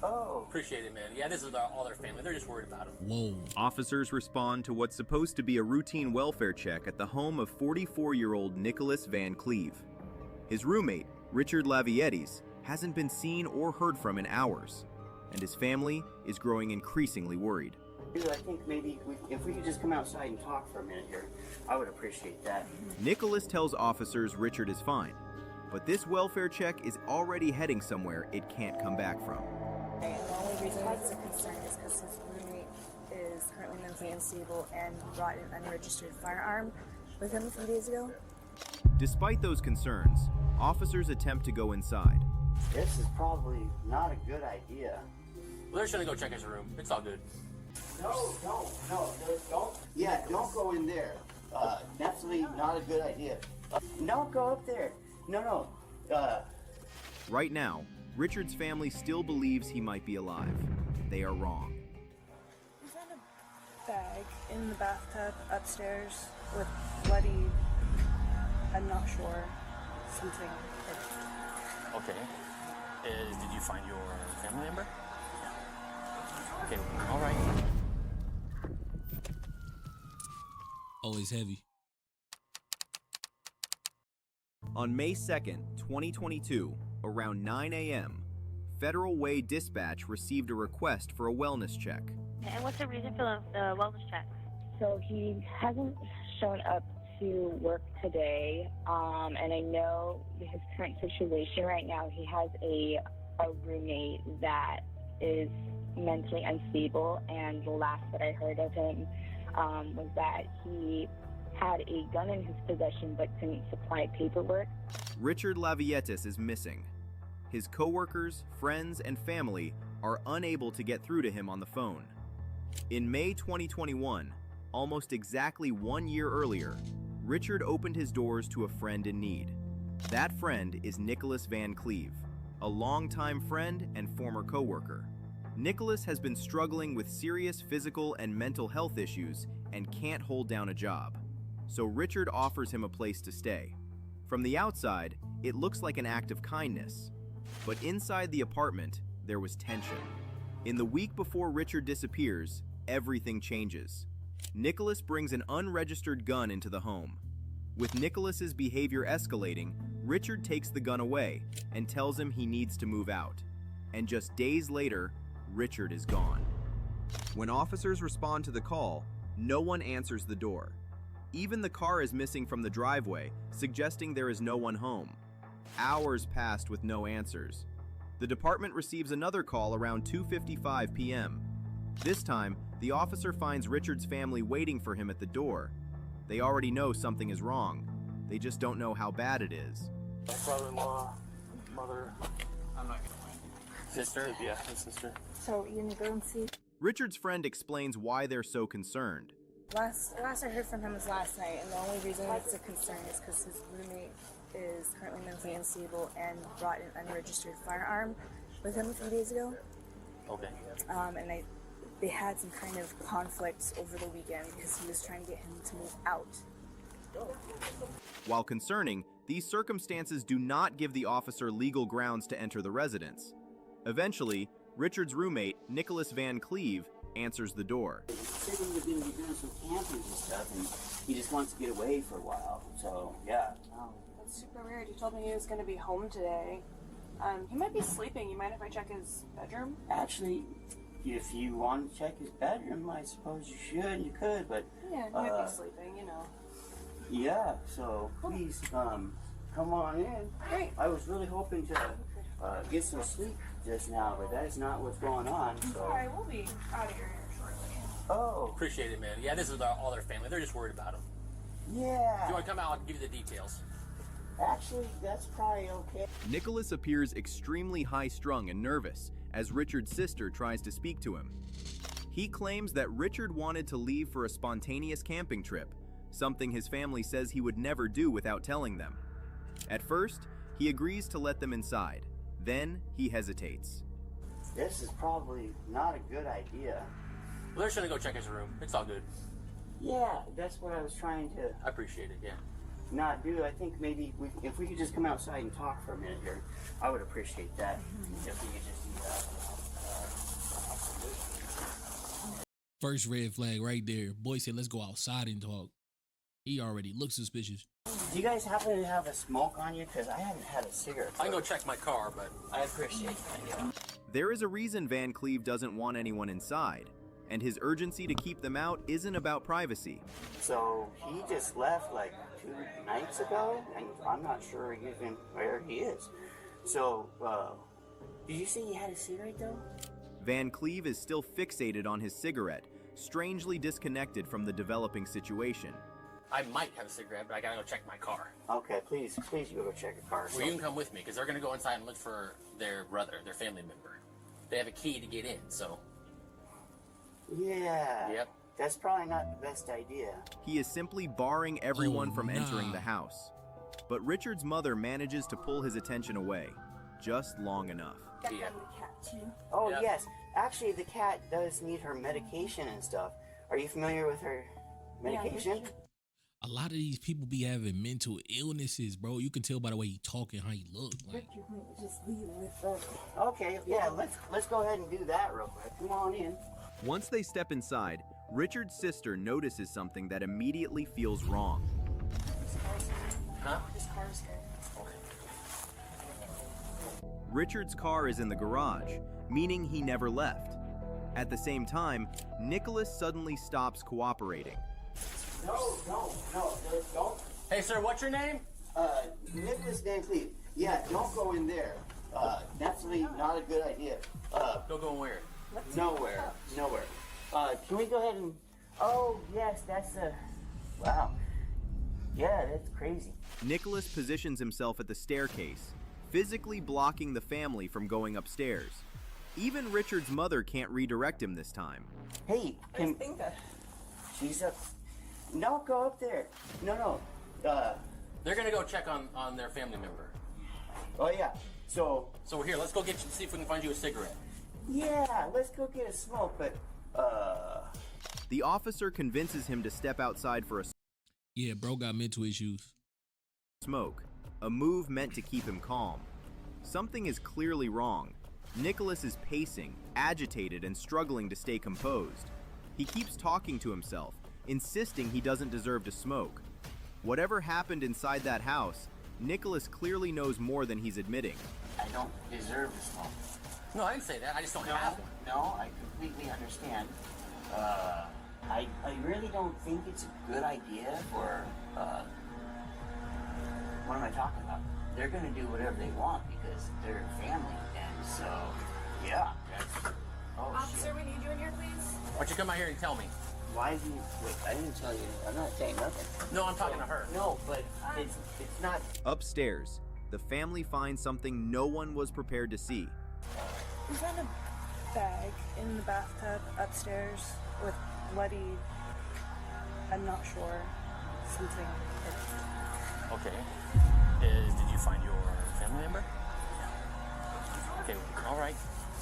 Oh. Appreciate it, man. Yeah, this is about all their family. They're just worried about him. Whoa. Officers respond to what's supposed to be a routine welfare check at the home of 44-year-old Nicholas Van Cleve. His roommate, Richard Laviettes, hasn't been seen or heard from in hours, and his family is growing increasingly worried. Dude, I think maybe if we could just come outside and talk for a minute here, I would appreciate that. Nicholas tells officers Richard is fine, but this welfare check is already heading somewhere it can't come back from. And the only reason it's a concern is because his roommate is currently mentally unstable and brought an unregistered firearm with him a few days ago. Despite those concerns, officers attempt to go inside. This is probably not a good idea. Well, they're just gonna go check his room. It's all good. No, don't. Yeah, don't go in there. Definitely not a good idea. Don't go up there. No. Right now, Richard's family still believes he might be alive. They are wrong. We found a bag in the bathtub upstairs with bloody, I'm not sure, something. Okay. Did you find your family member? Yeah. Okay, all right. Always heavy. On May 2nd, 2022, around 9 a.m., Federal Way Dispatch received a request for a wellness check. And what's the reason for the wellness check? So he hasn't shown up to work today, and I know his current situation right now, he has a roommate that is mentally unstable, and the last that I heard of him was that he had a gun in his possession but couldn't supply paperwork. Richard Laviettes is missing. His coworkers, friends, and family are unable to get through to him on the phone. In May 2021, almost exactly 1 year earlier, Richard opened his doors to a friend in need. That friend is Nicholas Van Cleve, a longtime friend and former coworker. Nicholas has been struggling with serious physical and mental health issues and can't hold down a job. So Richard offers him a place to stay. From the outside, it looks like an act of kindness. But inside the apartment, there was tension. In the week before Richard disappears, everything changes. Nicholas brings an unregistered gun into the home. With Nicholas's behavior escalating, Richard takes the gun away and tells him he needs to move out. And just days later, Richard is gone. When officers respond to the call, no one answers the door. Even the car is missing from the driveway, suggesting there is no one home. Hours passed with no answers. The department receives another call around 2:55 p.m. This time, the officer finds Richard's family waiting for him at the door. They already know something is wrong. They just don't know how bad it is. My father-in-law, mother, I'm not gonna win. Sister? Yeah, his sister. So you gonna go and see? Richard's friend explains why they're so concerned. Last I heard from him was last night, and the only reason it's a concern is because his roommate is currently mentally unstable and brought an unregistered firearm with him a few days ago. Okay. And they had some kind of conflict over the weekend because he was trying to get him to move out. While concerning, these circumstances do not give the officer legal grounds to enter the residence. Eventually, Richard's roommate, Nicholas Van Cleve, answers the door. He said he was going to be doing some camping and stuff, and he just wants to get away for a while. So, yeah. That's super weird. He told me he was going to be home today. He might be sleeping. You mind if I check his bedroom? Actually, if you want to check his bedroom, I suppose you should. You could, but... Yeah, he might be sleeping, you know. Yeah, so please, come on in. Great. I was really hoping to get some sleep just now, but that is not what's going on. So. Alright, we'll be out of here shortly. Oh. Appreciate it, man. Yeah, this is about all their family. They're just worried about him. Yeah. If you want to come out, I'll give you the details. Actually, that's probably okay. Nicholas appears extremely high-strung and nervous as Richard's sister tries to speak to him. He claims that Richard wanted to leave for a spontaneous camping trip, something his family says he would never do without telling them. At first, he agrees to let them inside. Then, he hesitates. This is probably not a good idea. Well, they're just gonna go check his room. It's all good. Yeah, that's what I was trying to I appreciate it, yeah. not do. I think maybe if we could just come outside and talk for a minute here, I would appreciate that. If we could just do that. First red flag right there. Boy said, let's go outside and talk. He already looks suspicious. Do you guys happen to have a smoke on you? Because I haven't had a cigarette. I can go check my car, but I appreciate that, yeah. There is a reason Van Cleve doesn't want anyone inside, and his urgency to keep them out isn't about privacy. So he just left like 2 nights ago, and I'm not sure even where he is. So, did you say he had a cigarette though? Van Cleve is still fixated on his cigarette, strangely disconnected from the developing situation. I might have a cigarette, but I gotta go check my car. Okay, please you go check your car. Well, you can come with me, because they're gonna go inside and look for their brother, their family member. They have a key to get in, so... Yeah. Yep. That's probably not the best idea. He is simply barring everyone from entering the house. But Richard's mother manages to pull his attention away, just long enough. Yeah. Oh, Yep. yes. Actually, the cat does need her medication and stuff. Are you familiar with her medication? A lot of these people be having mental illnesses, bro. You can tell by the way he talk and how he look. Like, Just leave with them. Okay, yeah, let's go ahead and do that real quick. Come on in. Once they step inside, Richard's sister notices something that immediately feels wrong. Huh? This car's good. Okay. Richard's car is in the garage, meaning he never left. At the same time, Nicholas suddenly stops cooperating. No, don't. Hey, sir, what's your name? Nicholas Van Cleve. Yeah, don't go in there. Definitely not a good idea. Don't go where? Nowhere. Can we go ahead and... Oh, yes, that's wow. Yeah, that's crazy. Nicholas positions himself at the staircase, physically blocking the family from going upstairs. Even Richard's mother can't redirect him this time. Hey, can... She's up... No, go up there. No. They're gonna go check on their family member. Oh, yeah. So So here, let's go get you, see if we can find you a cigarette. yeah, let's go get a smoke, but, The officer convinces him to step outside for a yeah, bro got mental issues. smoke, a move meant to keep him calm. Something is clearly wrong. Nicholas is pacing, agitated, and struggling to stay composed. He keeps talking to himself, insisting he doesn't deserve to smoke. Whatever happened inside that house, Nicholas clearly knows more than he's admitting. I don't deserve a smoke. No, I didn't say that. I just don't have one. No, I completely understand. I really don't think it's a good idea for, what am I talking about? They're gonna do whatever they want because they're family, and so, yeah, that's... Oh, Officer, shit. we need you in here, please. Why don't you come out here and tell me? Why do you... Wait, I didn't tell you. I'm not saying nothing. No, I'm talking to her. No, but it's not... Upstairs, the family finds something no one was prepared to see. We found a bag in the bathtub upstairs with bloody, I'm not sure, something. Okay. Did you find your family member? Okay, all right.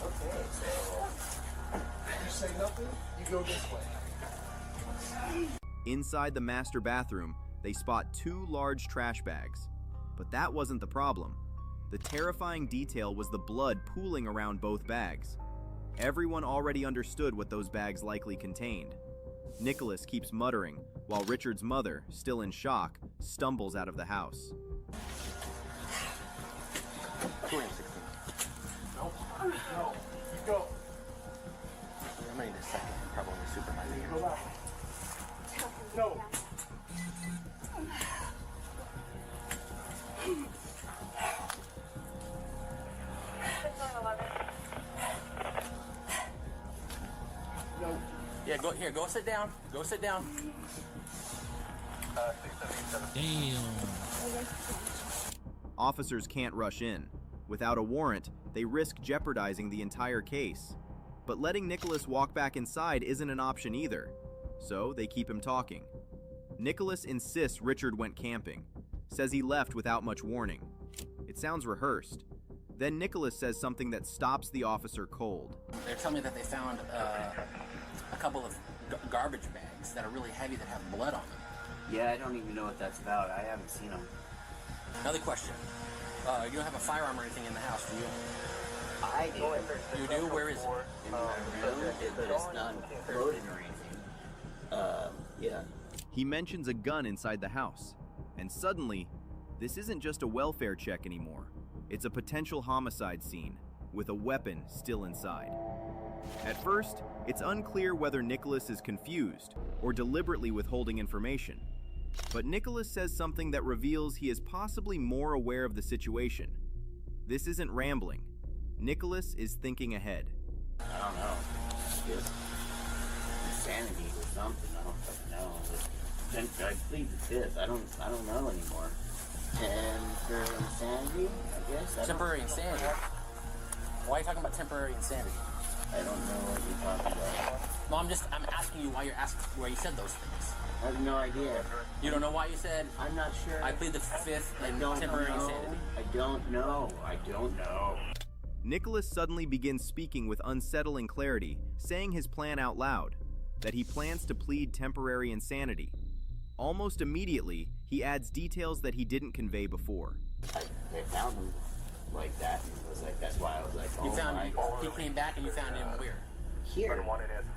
Okay, so... You say nothing, you go this way. Inside the master bathroom, they spot 2 large trash bags. But that wasn't the problem. The terrifying detail was the blood pooling around both bags. Everyone already understood what those bags likely contained. Nicholas keeps muttering, while Richard's mother, still in shock, stumbles out of the house. 216. No, you go. I'm gonna need a second. Probably supervisor here. Go back. No. No. Yeah, go sit down. Go sit down. Damn. Officers can't rush in. Without a warrant, they risk jeopardizing the entire case. But letting Nicholas walk back inside isn't an option either. So they keep him talking. Nicholas insists Richard went camping, says he left without much warning. It sounds rehearsed. Then Nicholas says something that stops the officer cold. They're telling me that they found a couple of garbage bags that are really heavy that have blood on them. Yeah, I don't even know what that's about. I haven't seen them. Another question. You don't have a firearm or anything in the house, do you? I do. You do? Where is it? In my room, but it's not loaded or anything. Yeah. He mentions a gun inside the house, and suddenly, this isn't just a welfare check anymore. It's a potential homicide scene, with a weapon still inside. At first, it's unclear whether Nicholas is confused or deliberately withholding information. But Nicholas says something that reveals he is possibly more aware of the situation. This isn't rambling. Nicholas is thinking ahead. I don't know. Just insanity or something. I don't fucking know. I plead the fifth. I don't know anymore. Temporary insanity, I guess. Temporary insanity? Why are you talking about temporary insanity? I don't know what you're talking about. No, I'm asking you why you said those things. I have no idea. You don't know why you said? I'm not sure. I plead the fifth and temporary insanity. I don't know. Nicholas suddenly begins speaking with unsettling clarity, saying his plan out loud, that he plans to plead temporary insanity. Almost immediately, he adds details that he didn't convey before. I found him like that. It was like, that's why I was like, oh, he came back and you found him where? Here.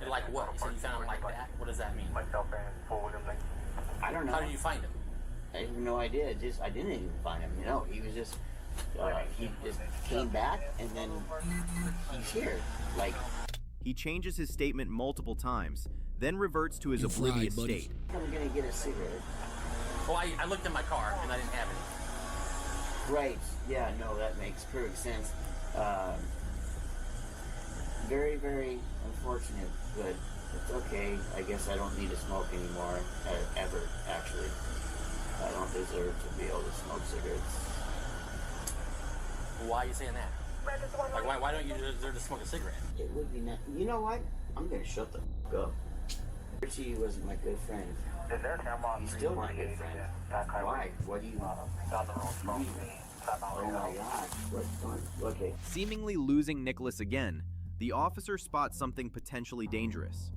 Like what? You said you found him like that? What does that mean? I don't know. How did you find him? I have no idea. I didn't even find him. He was just, he just came back and then he's here. Like, he changes his statement multiple times, then reverts to his oblivious state. I'm gonna get a cigarette. Well, I looked in my car and I didn't have any. Right. Yeah. No, that makes perfect sense. Very, very unfortunate, but it's okay. I guess I don't need to smoke anymore, ever, actually. I don't deserve to be able to smoke cigarettes. Why are you saying that? Like, why don't you deserve to smoke a cigarette? It would be nice. You know what? I'm gonna shut the f*** up. Richie wasn't my good friend. He's still my good friend. Why? What do you want? Oh my gosh, what's going on? Okay. Seemingly losing Nicholas again, the officer spots something potentially dangerous.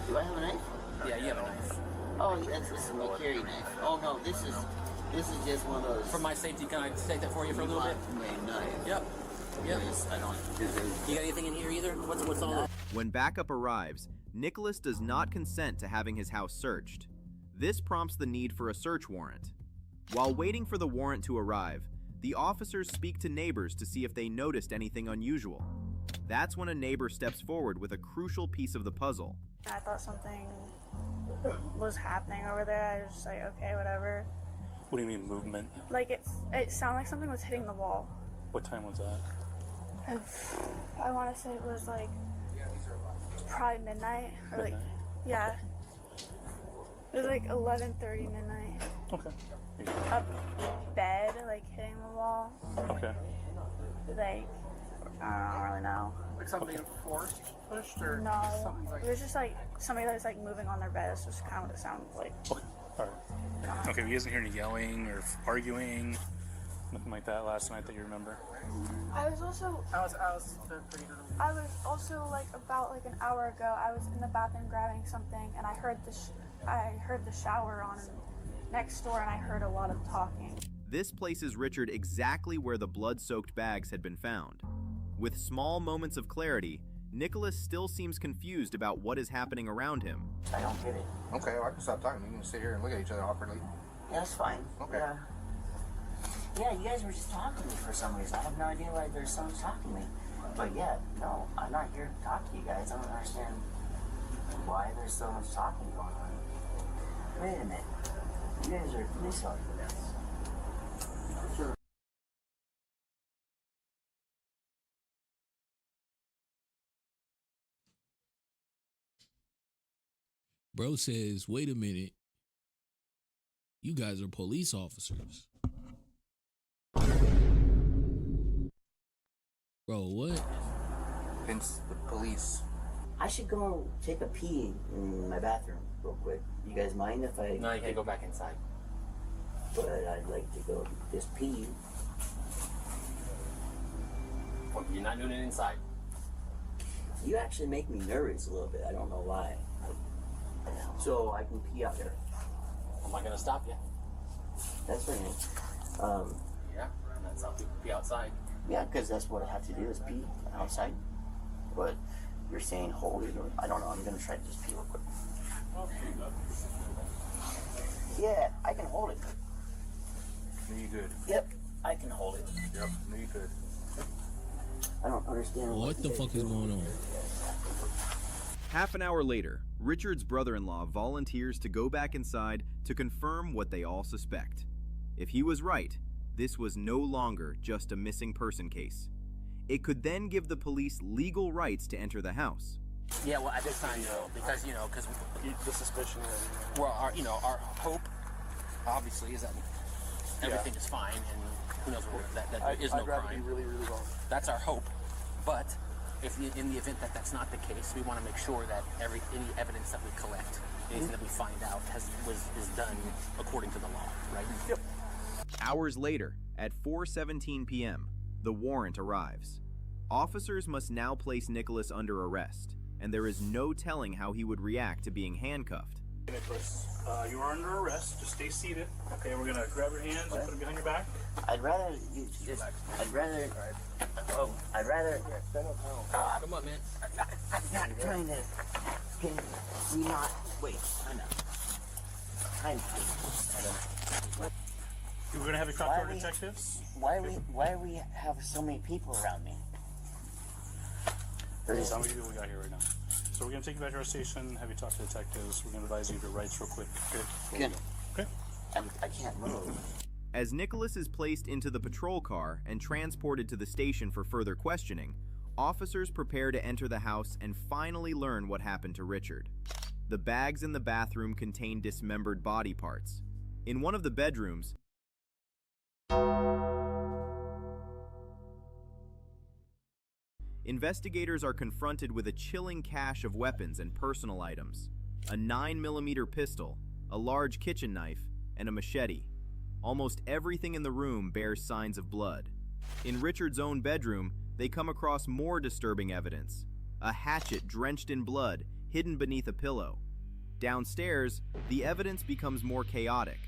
Do I have a knife? Yeah, you have a knife. Oh, this is my carry knife. Oh no, this is just one of those. For my safety, can I take that for you for a little bit? My knife. Yep. Yes, I don't. You got anything in here either? What's all that? When backup arrives, Nicholas does not consent to having his house searched. This prompts the need for a search warrant. While waiting for the warrant to arrive, the officers speak to neighbors to see if they noticed anything unusual. That's when a neighbor steps forward with a crucial piece of the puzzle. I thought something was happening over there. I was just like, okay, whatever. What do you mean movement? Like it sounded like something was hitting the wall. What time was that? I want to say it was like probably midnight or like, yeah. It was like 11:30 midnight. Okay. Up bed, like hitting the wall. Okay. Like, I don't really know. Like something forced, pushed, or No, something like it was just like somebody that was like moving on their bed. That's just kind of what it sounded like. Okay. All right. Okay. You guys didn't hear any yelling or arguing, nothing like that last night that you remember? I was also like about like an hour ago. I was in the bathroom grabbing something, and I heard the shower on next door, and I heard a lot of talking. This places Richard exactly where the blood-soaked bags had been found. With small moments of clarity, Nicholas still seems confused about what is happening around him. I don't get it. Okay, well, I can stop talking. We can sit here and look at each other awkwardly. Yeah, that's fine. Okay. Yeah, you guys were just talking to me for some reason. I have no idea why there's someone talking to me. But yeah, no, I'm not here to talk to you guys. I don't understand why there's so much talking going on. Wait a minute. You guys are police officers. Sure. Bro says, wait a minute. You guys are police officers. Bro, what? Hence the police. I should go take a pee in my bathroom real quick. You guys mind if I... No, you can't go back inside. But I'd like to go just pee. Well, you're not doing it inside. You actually make me nervous a little bit. I don't know why. So I can pee out there. I'm not gonna stop you. That's fine. Yeah, that's how people pee outside. Yeah, because that's what I have to do is pee outside. But you're saying hold it, or I don't know. I'm gonna try to just pee real quick. Yeah, I can hold it. No, you good. Yep, I can hold it. Yep, no, you good. I don't understand What the fuck is going on? Half an hour later, Richard's brother-in-law volunteers to go back inside to confirm what they all suspect. If he was right, this was no longer just a missing person case. It could then give the police legal rights to enter the house. Yeah, well, at this time, because The suspicion is. well, our hope, obviously, is that everything is fine, and who knows that there is no I'd rather crime. be really, really wrong. That's our hope, but in the event that that's not the case, we want to make sure that any evidence that we collect, anything that we find out, is done according to the law, right? Yep. Hours later, at 4:17 p.m., the warrant arrives. Officers must now place Nicholas under arrest, and there is no telling how he would react to being handcuffed. Nicholas, you are under arrest. Just stay seated. Okay, we're gonna grab your hands and put them behind your back. I'd rather you just. I'd rather. Oh, I'd rather. Come on, man. I'm not trying to. Can we not? Wait, I know. We're gonna have you talk to our detectives. Why do we have so many people around me? There's how many people we got here right now. So we're gonna take you back to our station, have you talk to detectives. We're gonna advise you of your rights real quick. Okay. Good. Okay. I can't move. As Nicholas is placed into the patrol car and transported to the station for further questioning, officers prepare to enter the house and finally learn what happened to Richard. The bags in the bathroom contain dismembered body parts. In one of the bedrooms, investigators are confronted with a chilling cache of weapons and personal items: a 9mm pistol, a large kitchen knife, and a machete. Almost everything in the room bears signs of blood. In Richard's own bedroom, they come across more disturbing evidence: a hatchet drenched in blood hidden beneath a pillow. Downstairs, the evidence becomes more chaotic.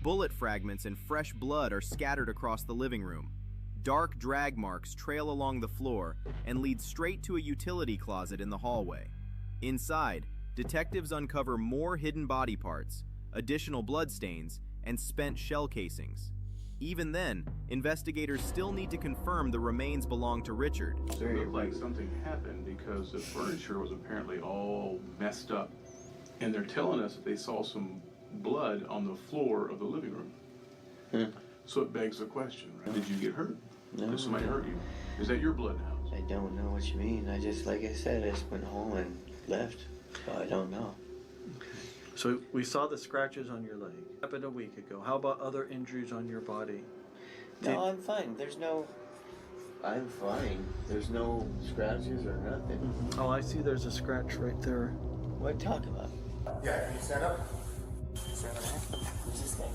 Bullet fragments and fresh blood are scattered across the living room. Dark drag marks trail along the floor and lead straight to a utility closet in the hallway. Inside, detectives uncover more hidden body parts, additional bloodstains, and spent shell casings. Even then, investigators still need to confirm the remains belong to Richard. It looked like something happened because the furniture was apparently all messed up. And they're telling us that they saw some blood on the floor of the living room. So it begs the question, right? Did you get hurt? No. Did somebody hurt you? Is that your blood house? I don't know what you mean. I just, like I said, I just went home and left. So I don't know. So we saw the scratches on your leg. Happened a week ago. How about other injuries on your body? No, I'm fine. I'm fine. There's no scratches or nothing. Oh, I see there's a scratch right there. What are you talking about? Yeah, can you stand up? Stand up. Who's this thing?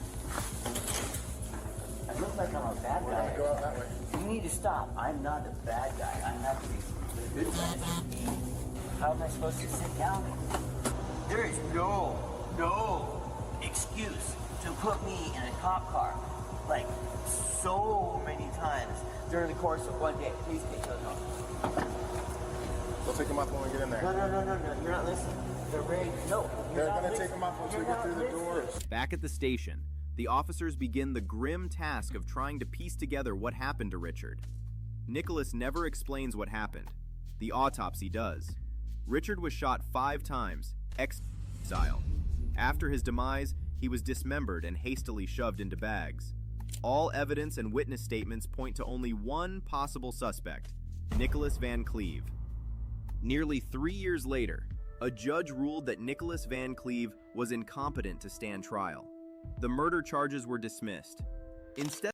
I look like I'm a bad We're guy. gonna go out that way. You need to stop. I'm not a bad guy. I'm not the good guy. How am I supposed to sit down? There is no excuse to put me in a cop car like so many times during the course of one day. Please take those off. We'll take them off when we get in there. No. You're not listening. They're ready. No. They're gonna take them off once we get through the doors. Back at the station, the officers begin the grim task of trying to piece together what happened to Richard. Nicholas never explains what happened. The autopsy does. Richard was shot 5 times, style. After his demise, he was dismembered and hastily shoved into bags. All evidence and witness statements point to only one possible suspect: Nicholas Van Cleve. Nearly 3 years later, a judge ruled that Nicholas Van Cleve was incompetent to stand trial. The murder charges were dismissed. Instead,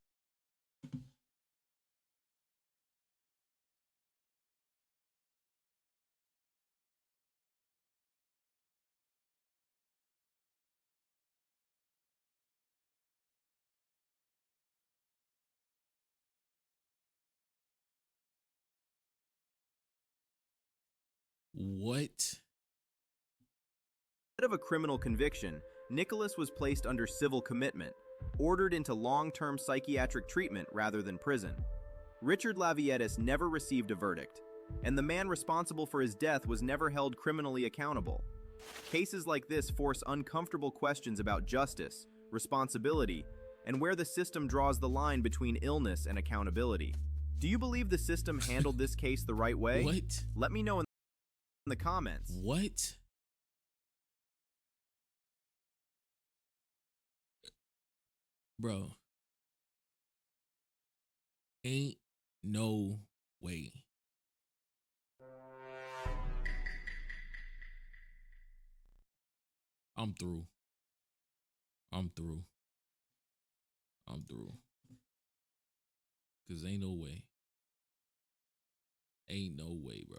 What? instead of a criminal conviction, Nicholas was placed under civil commitment, ordered into long-term psychiatric treatment rather than prison. Richard Lavietis never received a verdict, and the man responsible for his death was never held criminally accountable. Cases like this force uncomfortable questions about justice, responsibility, and where the system draws the line between illness and accountability. Do you believe the system handled this case the right way? What? Let me know in the comments. What? Bro. Ain't no way. I'm through. I'm through. I'm through. Cause ain't no way. Ain't no way, bro.